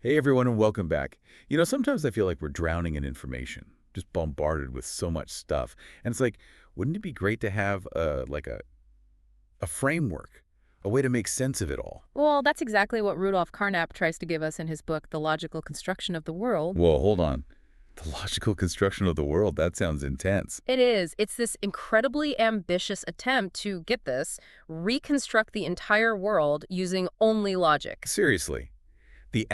Hey everyone and welcome back. Sometimes I feel like we're drowning in information, just bombarded with so much stuff. And it's like, wouldn't it be great to have a framework, a way to make sense of it all? Well, that's exactly what Rudolf Carnap tries to give us in his book, The Logical Construction of the World. Whoa, hold on. The logical construction of the world, that sounds intense. It is. It's this incredibly ambitious attempt to, get this, reconstruct the entire world using only logic. Seriously, the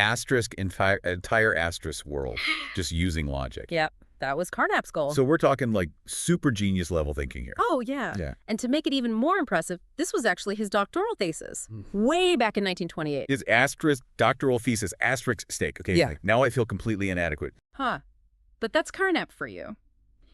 entire asterisk world, just using logic. Yep, that was Carnap's goal. So we're talking like super genius level thinking here. Oh, yeah. Yeah. And to make it even more impressive, this was actually his doctoral thesis, way back in 1928. Is asterisk doctoral thesis asterisk stake? Okay, Yeah. like, now I feel completely inadequate. Huh. But that's Carnap for you.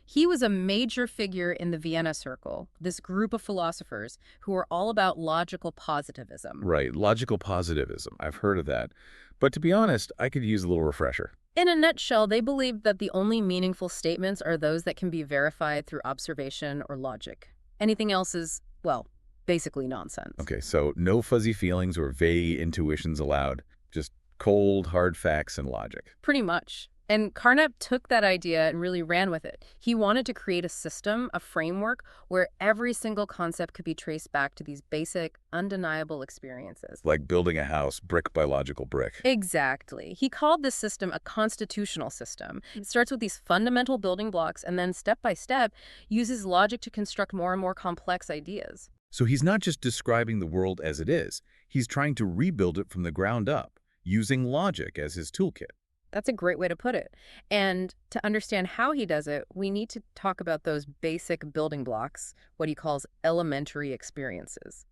He was a major figure in the Vienna Circle, this group of philosophers who were all about logical positivism. Right, logical positivism. I've heard of that. But to be honest, I could use a little refresher. In a nutshell, they believed that the only meaningful statements are those that can be verified through observation or logic. Anything else is, well, basically nonsense. Okay, so no fuzzy feelings or vague intuitions allowed. Just cold, hard facts and logic. Pretty much. And Carnap took that idea and really ran with it. He wanted to create a system, a framework, where every single concept could be traced back to these basic, undeniable experiences. Like building a house brick by logical brick. Exactly. He called this system a constitutional system. It starts with these fundamental building blocks and then, step by step, uses logic to construct more and more complex ideas. So he's not just describing the world as it is. He's trying to rebuild it from the ground up, using logic as his toolkit. That's a great way to put it. And to understand how he does it, we need to talk about those basic building blocks, what he calls elementary experiences.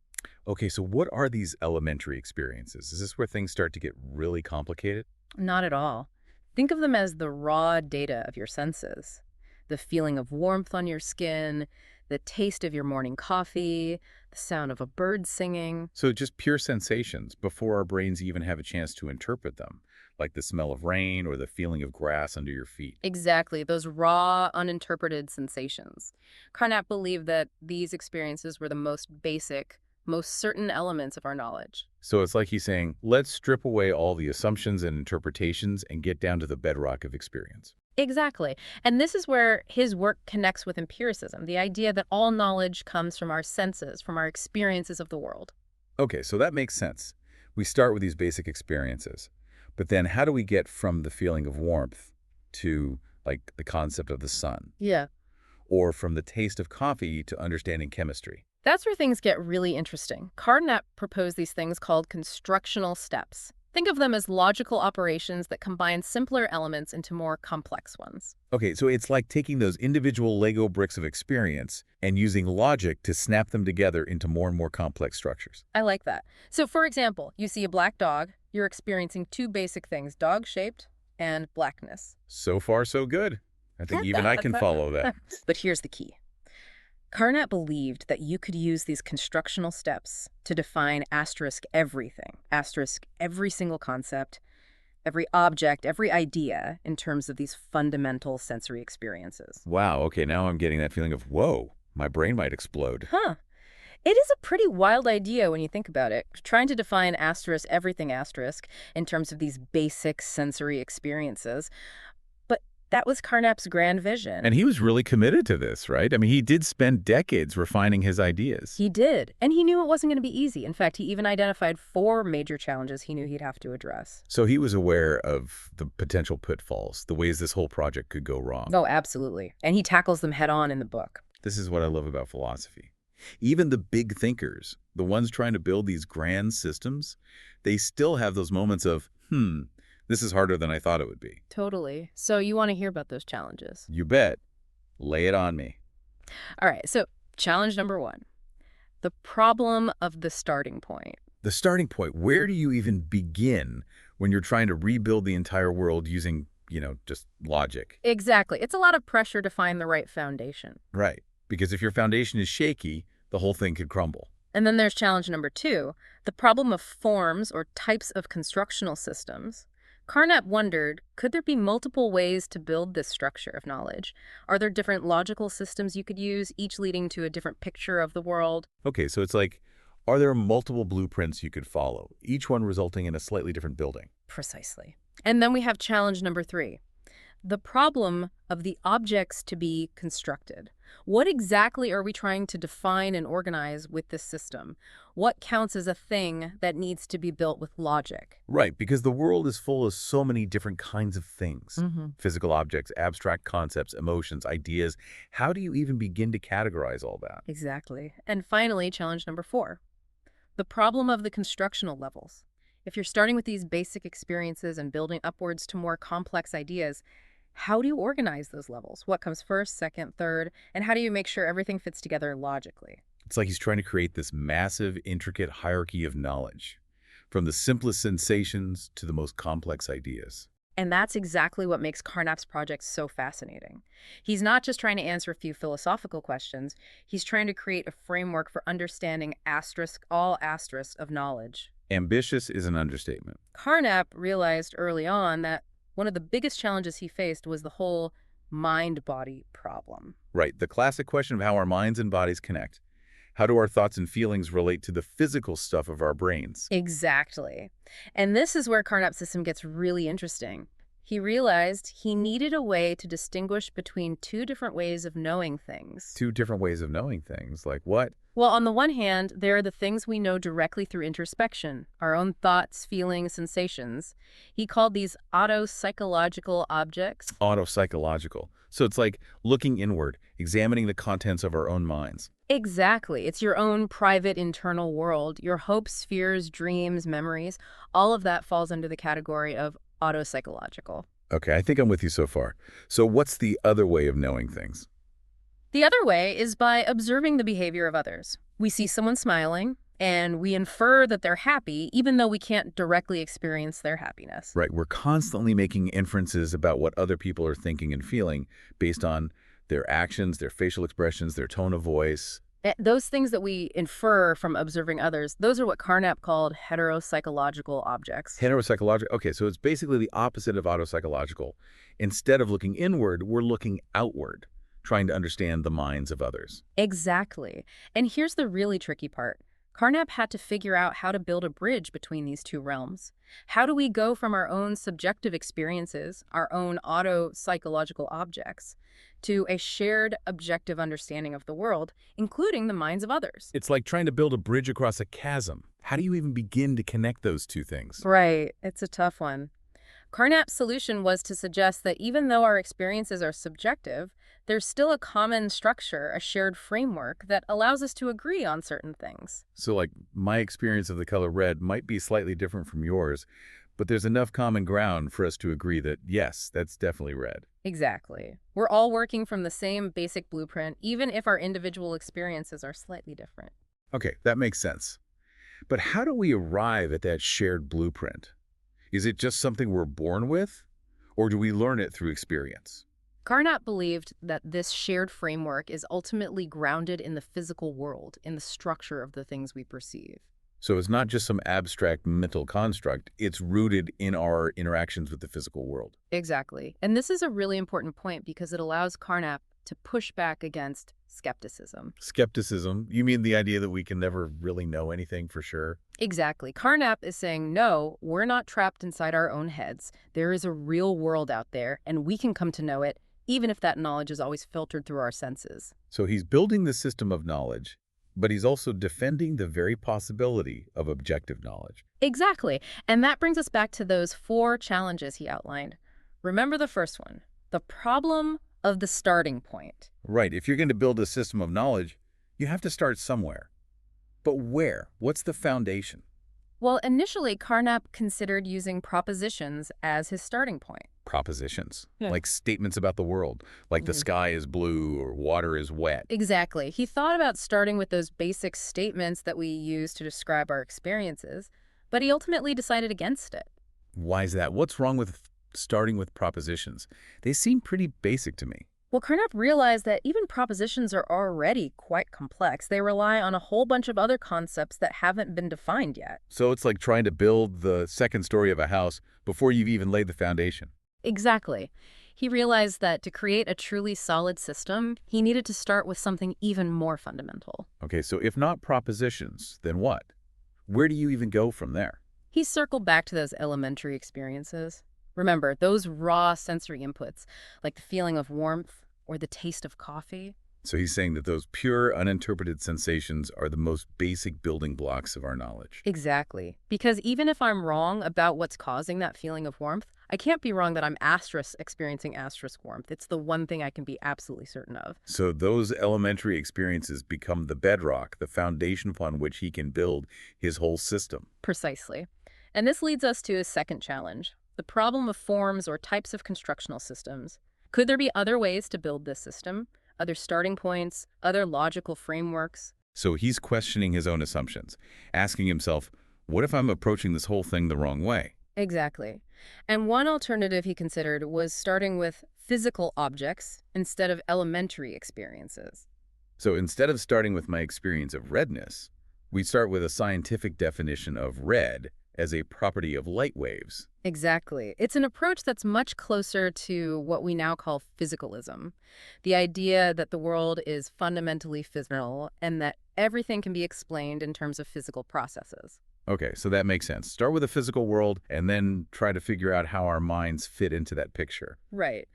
Okay, so what are these elementary experiences? Is this where things start to get really complicated? Not at all. Think of them as the raw data of your senses. The feeling of warmth on your skin, the taste of your morning coffee, the sound of a bird singing. So just pure sensations before our brains even have a chance to interpret them, like the smell of rain or the feeling of grass under your feet. Exactly, those raw, uninterpreted sensations. Carnap believed that these experiences were the most basic, most certain elements of our knowledge. So it's like he's saying, let's strip away all the assumptions and interpretations and get down to the bedrock of experience. Exactly. And this is where his work connects with empiricism, the idea that all knowledge comes from our senses, from our experiences of the world. Okay, so that makes sense. We start with these basic experiences. But then how do we get from the feeling of warmth to, like, the concept of the sun? Yeah. Or from the taste of coffee to understanding chemistry? That's where things get really interesting. Carnap proposed these things called constructional steps. Think of them as logical operations that combine simpler elements into more complex ones. Okay, so it's like taking those individual Lego bricks of experience and using logic to snap them together into more and more complex structures. I like that. So, for example, you see a black dog, you're experiencing two basic things, dog-shaped and blackness. So far, so good. I think even I can follow that. But here's the key. Carnap believed that you could use these constructional steps to define asterisk everything, asterisk every single concept, every object, every idea in terms of these fundamental sensory experiences. Wow, okay, now I'm getting that feeling of, whoa, my brain might explode. Huh. It is a pretty wild idea when you think about it, trying to define asterisk everything asterisk in terms of these basic sensory experiences. But that was Carnap's grand vision. And he was really committed to this, right? I mean, he did spend decades refining his ideas. He did, and he knew it wasn't going to be easy. In fact, he even identified 4 major challenges he knew he'd have to address. So he was aware of the potential pitfalls, the ways this whole project could go wrong. Oh, absolutely. And he tackles them head on in the book. This is what I love about philosophy. Even the big thinkers, the ones trying to build these grand systems, they still have those moments of, this is harder than I thought it would be. Totally. So you want to hear about those challenges? You bet. Lay it on me. All right, so challenge number 1, the problem of the starting point. The starting point, where do you even begin when you're trying to rebuild the entire world using, just logic? Exactly. It's a lot of pressure to find the right foundation. Right. Because if your foundation is shaky, the whole thing could crumble. And then there's challenge number 2, the problem of forms or types of constructional systems. Carnap wondered, could there be multiple ways to build this structure of knowledge? Are there different logical systems you could use, each leading to a different picture of the world? Okay, so it's like, are there multiple blueprints you could follow, each one resulting in a slightly different building? Precisely. And then we have challenge number 3. The problem of the objects to be constructed. What exactly are we trying to define and organize with this system? What counts as a thing that needs to be built with logic? Right, because the world is full of so many different kinds of things. Hmm. Physical objects, abstract concepts, emotions, ideas. How do you even begin to categorize all that? Exactly. And finally, challenge number 4. The problem of the constructional levels. If you're starting with these basic experiences and building upwards to more complex ideas, how do you organize those levels? What comes first, second, third? And how do you make sure everything fits together logically? It's like he's trying to create this massive, intricate hierarchy of knowledge, from the simplest sensations to the most complex ideas. And that's exactly what makes Carnap's project so fascinating. He's not just trying to answer a few philosophical questions, he's trying to create a framework for understanding all asterisks of knowledge. Ambitious is an understatement. Carnap realized early on that one of the biggest challenges he faced was the whole mind-body problem. Right, the classic question of how our minds and bodies connect. How do our thoughts and feelings relate to the physical stuff of our brains? Exactly. And this is where Carnap's system gets really interesting. He realized he needed a way to distinguish between two different ways of knowing things. Two different ways of knowing things, like what? Well, on the one hand, there are the things we know directly through introspection, our own thoughts, feelings, sensations. He called these auto-psychological objects. Auto-psychological. So it's like looking inward, examining the contents of our own minds. Exactly. It's your own private internal world, your hopes, fears, dreams, memories. All of that falls under the category of auto-psychological. Okay, I think I'm with you so far. So what's the other way of knowing things? The other way is by observing the behavior of others. We see someone smiling, and we infer that they're happy, even though we can't directly experience their happiness. Right, we're constantly making inferences about what other people are thinking and feeling based on their actions, their facial expressions, their tone of voice. Those things that we infer from observing others, those are what Carnap called heteropsychological objects. Heteropsychological. Okay, so it's basically the opposite of autopsychological. Instead of looking inward, we're looking outward, trying to understand the minds of others. Exactly. And here's the really tricky part. Carnap had to figure out how to build a bridge between these two realms. How do we go from our own subjective experiences, our own auto-psychological objects, to a shared objective understanding of the world, including the minds of others? It's like trying to build a bridge across a chasm. How do you even begin to connect those two things? Right. It's a tough one. Carnap's solution was to suggest that even though our experiences are subjective, there's still a common structure, a shared framework that allows us to agree on certain things. So like my experience of the color red might be slightly different from yours, but there's enough common ground for us to agree that, yes, that's definitely red. Exactly. We're all working from the same basic blueprint, even if our individual experiences are slightly different. Okay, that makes sense. But how do we arrive at that shared blueprint? Is it just something we're born with, or do we learn it through experience? Carnap believed that this shared framework is ultimately grounded in the physical world, in the structure of the things we perceive. So it's not just some abstract mental construct, it's rooted in our interactions with the physical world. Exactly. And this is a really important point because it allows Carnap to push back against skepticism. Skepticism, you mean the idea that we can never really know anything for sure? Exactly. Carnap is saying, no, we're not trapped inside our own heads. There is a real world out there, and we can come to know it, even if that knowledge is always filtered through our senses. So he's building the system of knowledge, but he's also defending the very possibility of objective knowledge. Exactly. And that brings us back to those 4 challenges he outlined. Remember the first one, the problem of the starting point. Right, if you're going to build a system of knowledge, you have to start somewhere. But where? What's the foundation? Well, initially, Carnap considered using propositions as his starting point. Propositions, Yeah. like statements about the world, like the sky is blue or water is wet. Exactly. He thought about starting with those basic statements that we use to describe our experiences, but he ultimately decided against it. Why is that? What's wrong with starting with propositions? They seem pretty basic to me. Well, Carnap realized that even propositions are already quite complex. They rely on a whole bunch of other concepts that haven't been defined yet. So it's like trying to build the second story of a house before you've even laid the foundation. Exactly. He realized that to create a truly solid system, he needed to start with something even more fundamental. Okay, so if not propositions, then what? Where do you even go from there? He circled back to those elementary experiences. Remember, those raw sensory inputs, like the feeling of warmth or the taste of coffee. So he's saying that those pure, uninterpreted sensations are the most basic building blocks of our knowledge. Exactly. Because even if I'm wrong about what's causing that feeling of warmth, I can't be wrong that I'm experiencing warmth. It's the one thing I can be absolutely certain of. So those elementary experiences become the bedrock, the foundation upon which he can build his whole system. Precisely. And this leads us to a second challenge, the problem of forms or types of constructional systems. Could there be other ways to build this system? Other starting points, other logical frameworks? So he's questioning his own assumptions, asking himself, what if I'm approaching this whole thing the wrong way? Exactly. And one alternative he considered was starting with physical objects instead of elementary experiences. So instead of starting with my experience of redness, we start with a scientific definition of red as a property of light waves. Exactly. It's an approach that's much closer to what we now call physicalism. The idea that the world is fundamentally physical and that everything can be explained in terms of physical processes. Okay, so that makes sense. Start with the physical world and then try to figure out how our minds fit into that picture. Right.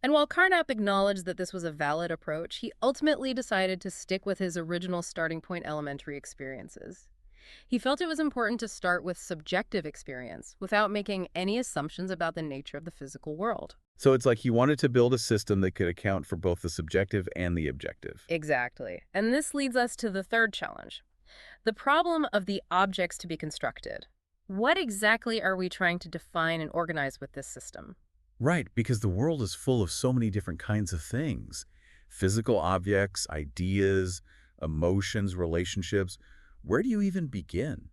And while Carnap acknowledged that this was a valid approach, he ultimately decided to stick with his original starting point elementary experiences. He felt it was important to start with subjective experience without making any assumptions about the nature of the physical world. So it's like he wanted to build a system that could account for both the subjective and the objective. Exactly. And this leads us to the third challenge, the problem of the objects to be constructed. What exactly are we trying to define and organize with this system? Right, because the world is full of so many different kinds of things. Physical objects, ideas, emotions, relationships. Where do you even begin?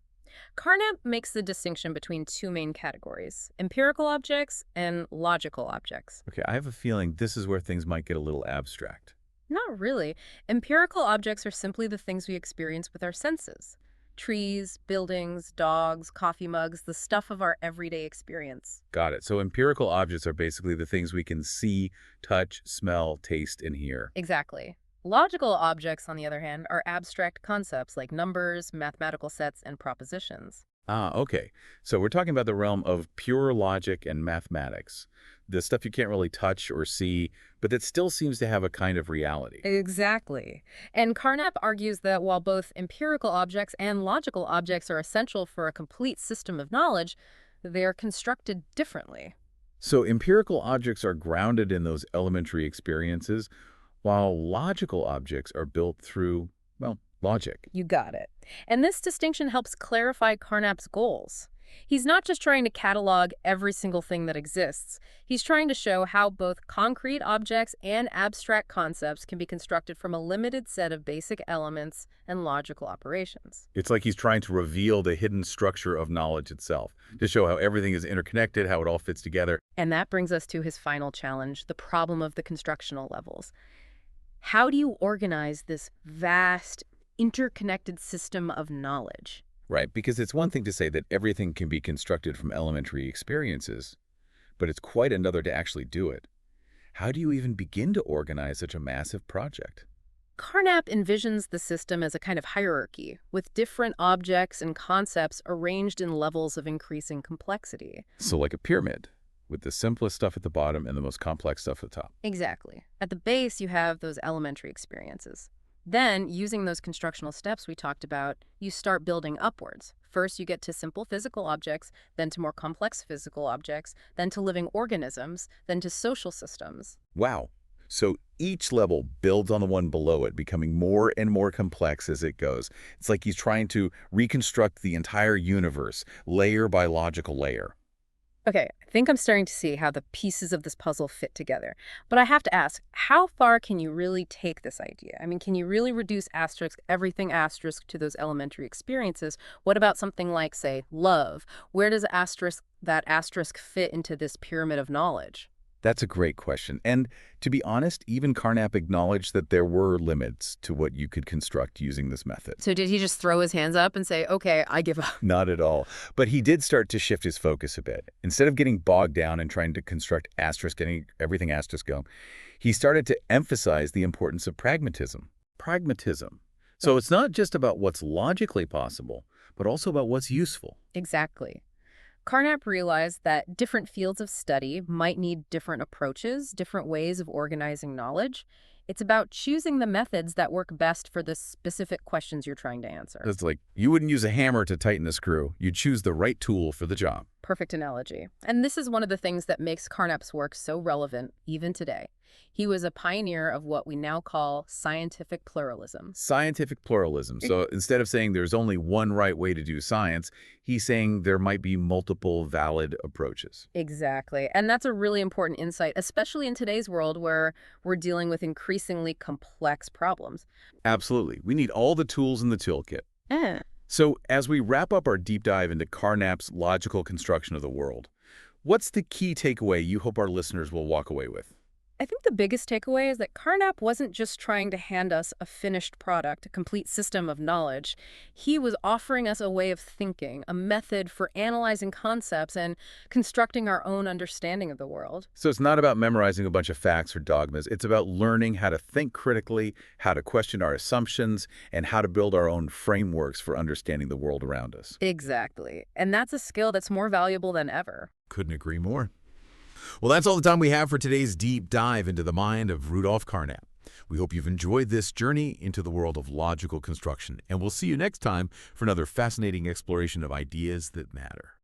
Carnap makes the distinction between two main categories, empirical objects and logical objects. Okay, I have a feeling this is where things might get a little abstract. Not really. Empirical objects are simply the things we experience with our senses. Trees, buildings, dogs, coffee mugs, the stuff of our everyday experience. Got it. So empirical objects are basically the things we can see, touch, smell, taste, and hear. Exactly. Logical objects, on the other hand, are abstract concepts like numbers, mathematical sets, and propositions. Ah, okay. So we're talking about the realm of pure logic and mathematics. The stuff you can't really touch or see, but that still seems to have a kind of reality. Exactly. And Carnap argues that while both empirical objects and logical objects are essential for a complete system of knowledge, they are constructed differently. So empirical objects are grounded in those elementary experiences, while logical objects are built through, well, logic. You got it. And this distinction helps clarify Carnap's goals. He's not just trying to catalog every single thing that exists. He's trying to show how both concrete objects and abstract concepts can be constructed from a limited set of basic elements and logical operations. It's like he's trying to reveal the hidden structure of knowledge itself, to show how everything is interconnected, how it all fits together. And that brings us to his final challenge, the problem of the constructional levels. How do you organize this vast, interconnected system of knowledge? Right, because it's one thing to say that everything can be constructed from elementary experiences, but it's quite another to actually do it. How do you even begin to organize such a massive project? Carnap envisions the system as a kind of hierarchy, with different objects and concepts arranged in levels of increasing complexity. So like a pyramid, with the simplest stuff at the bottom and the most complex stuff at the top. Exactly. At the base, you have those elementary experiences. Then, using those constructional steps we talked about, you start building upwards. First, you get to simple physical objects, then to more complex physical objects, then to living organisms, then to social systems. Wow. So each level builds on the one below it, becoming more and more complex as it goes. It's like he's trying to reconstruct the entire universe, layer by logical layer. Okay, I think I'm starting to see how the pieces of this puzzle fit together. But I have to ask, how far can you really take this idea? I mean, can you really reduce everything asterisk to those elementary experiences? What about something like, say, love? Where does that asterisk fit into this pyramid of knowledge? That's a great question. And to be honest, even Carnap acknowledged that there were limits to what you could construct using this method. So did he just throw his hands up and say, okay, I give up? Not at all. But he did start to shift his focus a bit. Instead of getting bogged down and trying to construct asterisk, getting everything asterisk go, he started to emphasize the importance of pragmatism. Pragmatism. So it's not just about what's logically possible, but also about what's useful. Exactly. Carnap realized that different fields of study might need different approaches, different ways of organizing knowledge. It's about choosing the methods that work best for the specific questions you're trying to answer. It's like you wouldn't use a hammer to tighten a screw. You'd choose the right tool for the job. Perfect analogy. And this is one of the things that makes Carnap's work so relevant even today. He was a pioneer of what we now call scientific pluralism. Scientific pluralism. So instead of saying there's only one right way to do science, he's saying there might be multiple valid approaches. Exactly. And that's a really important insight, especially in today's world where we're dealing with increasingly complex problems. Absolutely. We need all the tools in the toolkit. Eh. So as we wrap up our deep dive into Carnap's logical construction of the world, what's the key takeaway you hope our listeners will walk away with? I think the biggest takeaway is that Carnap wasn't just trying to hand us a finished product, a complete system of knowledge. He was offering us a way of thinking, a method for analyzing concepts and constructing our own understanding of the world. So it's not about memorizing a bunch of facts or dogmas. It's about learning how to think critically, how to question our assumptions, and how to build our own frameworks for understanding the world around us. Exactly. And that's a skill that's more valuable than ever. Couldn't agree more. Well, that's all the time we have for today's deep dive into the mind of Rudolf Carnap. We hope you've enjoyed this journey into the world of logical construction, and we'll see you next time for another fascinating exploration of ideas that matter.